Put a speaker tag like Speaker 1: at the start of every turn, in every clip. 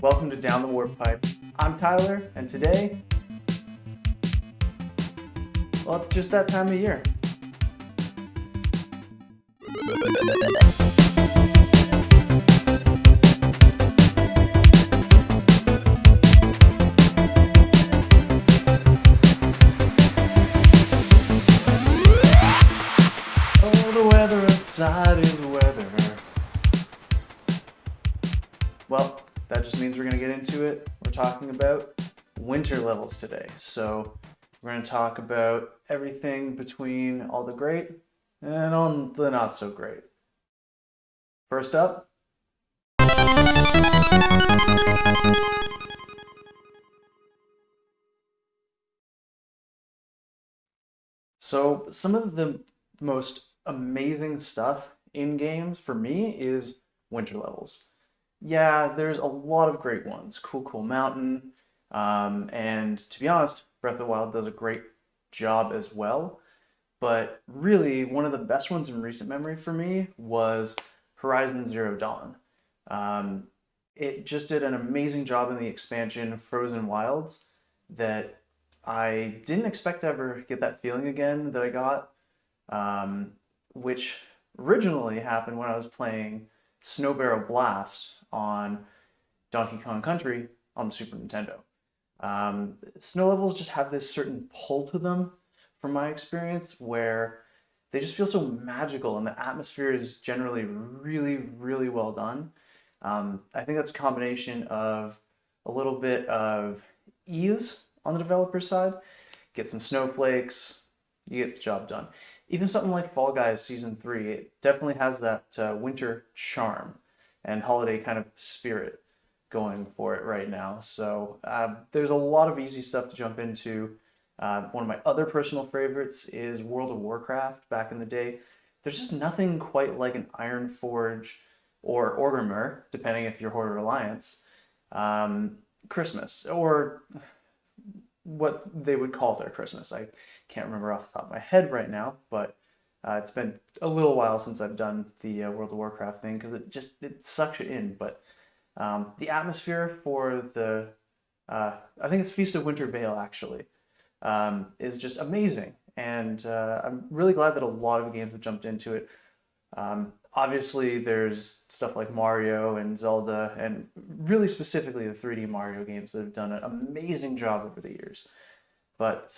Speaker 1: Welcome to Down the Warp Pipe. I'm Tyler, and today, well, it's just that time of year. Oh, the weather outside is the weather. Well, that just means we're going to get into it. We're talking about winter levels today. So we're going to talk about everything between all the great and all the not so great. First up, so some of the most amazing stuff in games for me is winter levels. Yeah, there's a lot of great ones. Cool Mountain, and to be honest, Breath of the Wild does a great job as well. But really, one of the best ones in recent memory for me was Horizon Zero Dawn. Um, it just did an amazing job in the expansion Frozen Wilds that I didn't expect to ever get that feeling again that I got, um, which originally happened when I was playing Snow Barrel Blast on Donkey Kong Country on the Super Nintendo. Snow levels just have this certain pull to them, from my experience, where they just feel so magical and the atmosphere is generally really well done. I think that's a combination of a little bit of ease on the developer side, get some snowflakes, you get the job done. Even something like Fall Guys Season 3, it definitely has that winter charm and holiday kind of spirit going for it right now. So there's a lot of easy stuff to jump into. One of my other personal favorites is World of Warcraft back in the day. There's just nothing quite like an Iron Forge or Orgrimmar, depending if you're Horde or Alliance, Christmas, or what they would call their Christmas. I can't remember off the top of my head right now, but it's been a little while since I've done the World of Warcraft thing because it sucks you in. But the atmosphere for the I think it's Feast of Winter Veil actually is just amazing, and I'm really glad that a lot of games have jumped into it. Obviously, there's stuff like Mario and Zelda, and really specifically the 3D Mario games that have done an amazing job over the years. But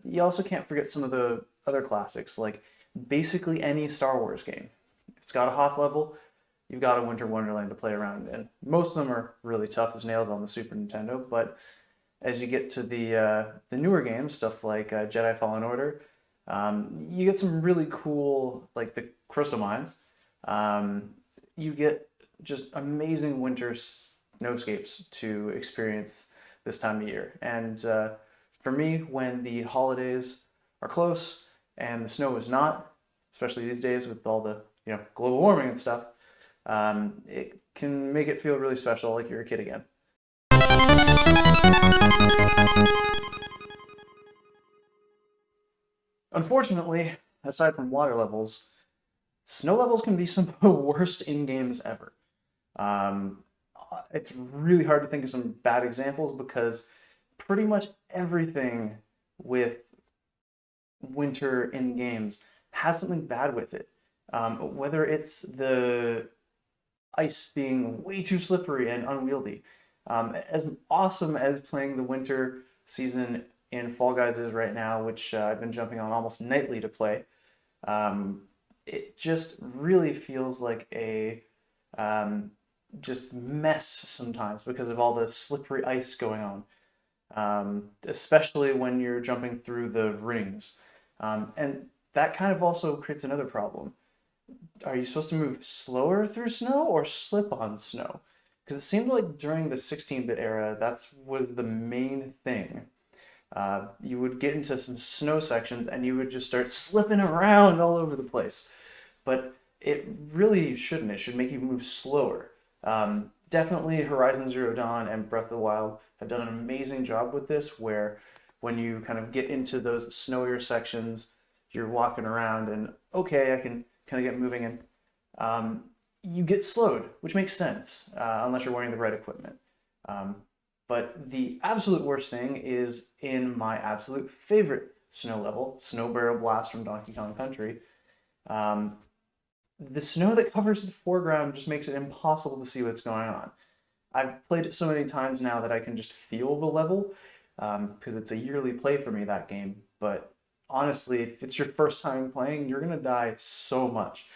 Speaker 1: you also can't forget some of the other classics, like basically any Star Wars game. If it's got a Hoth level, you've got a Winter Wonderland to play around in. Most of them are really tough as nails on the Super Nintendo, but as you get to the newer games, stuff like Jedi Fallen Order, you get some really cool, like the Crystal Mines. You get just amazing winter snowscapes to experience this time of year. And for me, when the holidays are close and the snow is not, especially these days with all the global warming and stuff, it can make it feel really special, like you're a kid again. Unfortunately, aside from water levels, snow levels can be some of the worst in games ever. Um, it's really hard to think of some bad examples because pretty much everything with winter in games has something bad with it. Whether it's the ice being way too slippery and unwieldy. As awesome as playing the winter season in Fall Guys is right now, which I've been jumping on almost nightly to play, um, it just really feels like a just mess sometimes because of all the slippery ice going on, especially when you're jumping through the rings. And that kind of also creates another problem. Are you supposed to move slower through snow or slip on snow? Because it seemed like during the 16-bit era, that was the main thing. You would get into some snow sections and you would just start slipping around all over the place. But it really shouldn't. It should make you move slower. Definitely Horizon Zero Dawn and Breath of the Wild have done an amazing job with this, where when you kind of get into those snowier sections, you're walking around and okay, I can kind of get moving and you get slowed, which makes sense unless you're wearing the right equipment. Um, but the absolute worst thing is in my absolute favorite snow level, Snow Barrel Blast from Donkey Kong Country. Um, the snow that covers the foreground just makes it impossible to see what's going on. I've played it so many times now that I can just feel the level because it's a yearly play for me, that game. But honestly, if it's your first time playing, you're gonna die so much.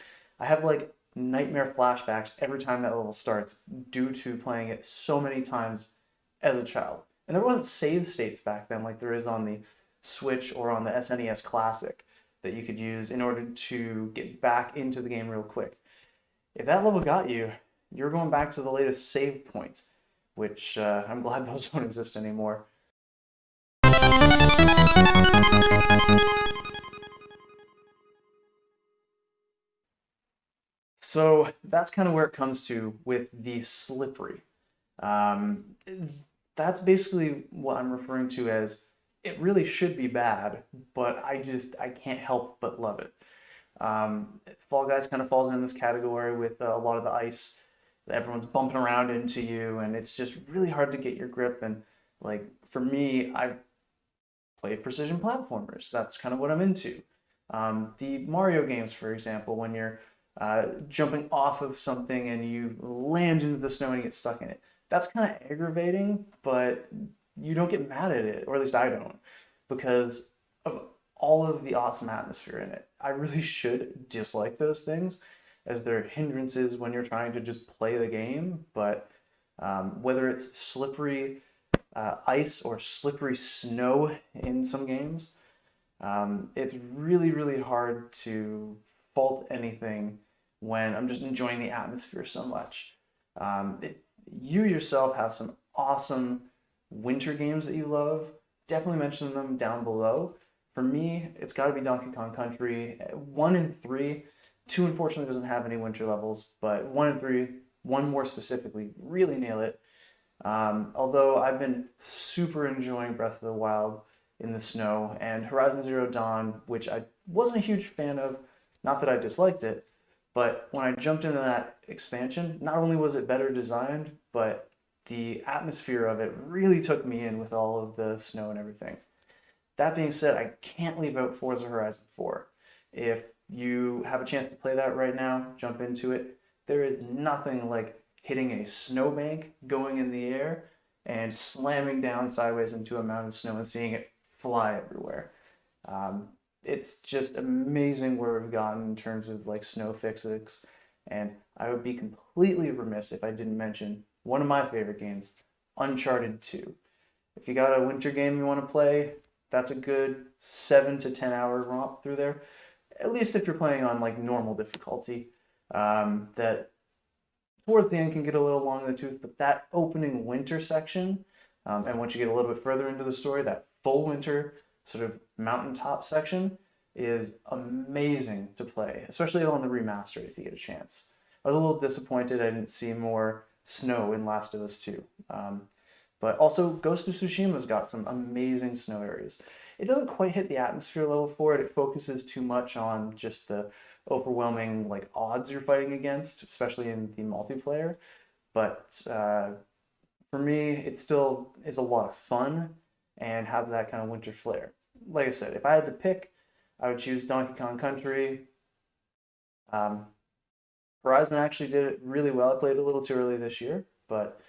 Speaker 1: I have like nightmare flashbacks every time that level starts due to playing it so many times as a child. And there wasn't save states back then like there is on the Switch or on the SNES Classic that you could use in order to get back into the game real quick. If that level got you, you're going back to the latest save points, which I'm glad those don't exist anymore. So that's kind of where it comes to with the slippery. Um, that's basically what I'm referring to as it really should be bad, but I can't help but love it. Fall Guys kind of falls in this category with a lot of the ice that everyone's bumping around into you, and it's just really hard to get your grip. And like for me, I play precision platformers. That's kind of what I'm into. The Mario games, for example, when you're jumping off of something and you land into the snow and you get stuck in it. That's kind of aggravating, but you don't get mad at it, or at least I don't, because of all of the awesome atmosphere in it. I really should dislike those things as they're hindrances when you're trying to just play the game, but whether it's slippery ice or slippery snow in some games, it's really, really hard to fault anything when I'm just enjoying the atmosphere so much. You yourself have some awesome winter games that you love. Definitely mention them down below. For me, it's got to be Donkey Kong Country 1 and 3. 2 unfortunately doesn't have any winter levels, but 1 and 3, 1 more specifically, really nail it. Although I've been super enjoying Breath of the Wild in the snow, and Horizon Zero Dawn, which I wasn't a huge fan of, not that I disliked it, but when I jumped into that expansion, not only was it better designed, but the atmosphere of it really took me in with all of the snow and everything. That being said, I can't leave out Forza Horizon 4. If you have a chance to play that right now, jump into it. There is nothing like hitting a snowbank, going in the air, and slamming down sideways into a mountain of snow and seeing it fly everywhere. It's just amazing where we've gotten in terms of like snow physics, and I would be completely remiss if I didn't mention one of my favorite games, Uncharted 2. If you got a winter game you want to play, that's a good 7 to 10 hour romp through there. At least if you're playing on like normal difficulty. That towards the end can get a little long in the tooth, but that opening winter section, and once you get a little bit further into the story, that full winter sort of mountaintop section is amazing to play, especially on the remaster if you get a chance. I was a little disappointed I didn't see more snow in Last of Us 2. But also Ghost of Tsushima's got some amazing snow areas. It doesn't quite hit the atmosphere level for it. It focuses too much on just the overwhelming like odds you're fighting against, especially in the multiplayer. But for me, it still is a lot of fun and has that kind of winter flair. Like I said, if I had to pick, I would choose Donkey Kong Country. Horizon actually did it really well. I played a little too early this year, but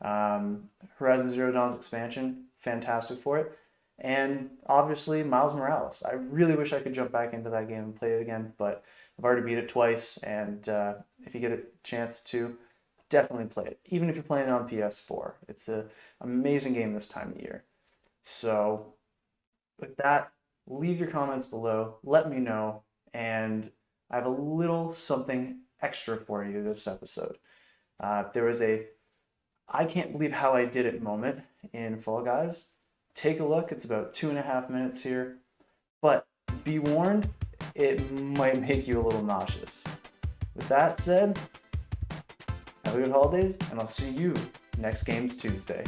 Speaker 1: Horizon Zero Dawn's expansion, fantastic for it. And obviously, Miles Morales. I really wish I could jump back into that game and play it again, but I've already beat it twice, and if you get a chance to, definitely play it. Even if you're playing it on PS4. It's an amazing game this time of year. So, with that, leave your comments below, let me know, and I have a little something extra for you this episode. There was a I can't believe how I did it moment in Fall Guys. Take a look, it's about 2.5 minutes here, but be warned, it might make you a little nauseous. With that said, have a good holidays, and I'll see you next Games Tuesday.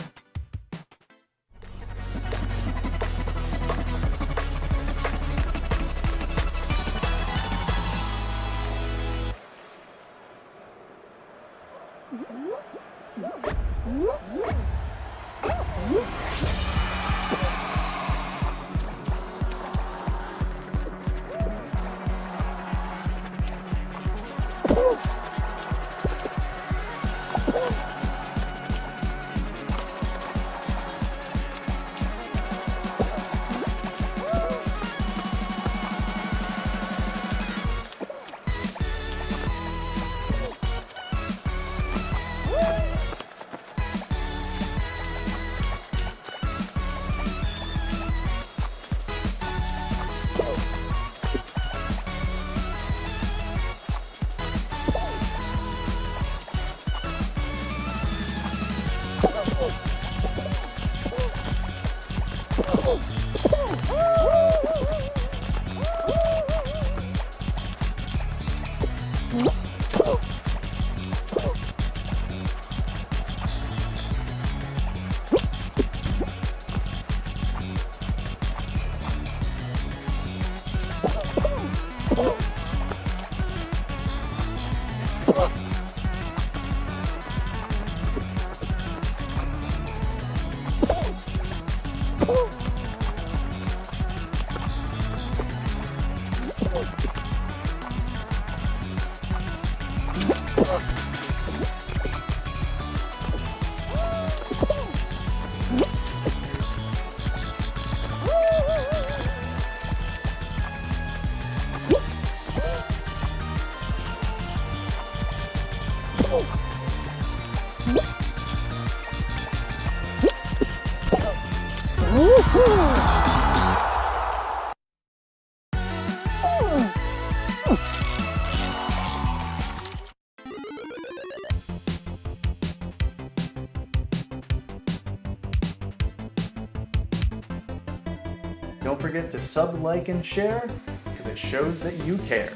Speaker 2: What?
Speaker 1: Don't forget to sub, like, and share, because it shows that you care.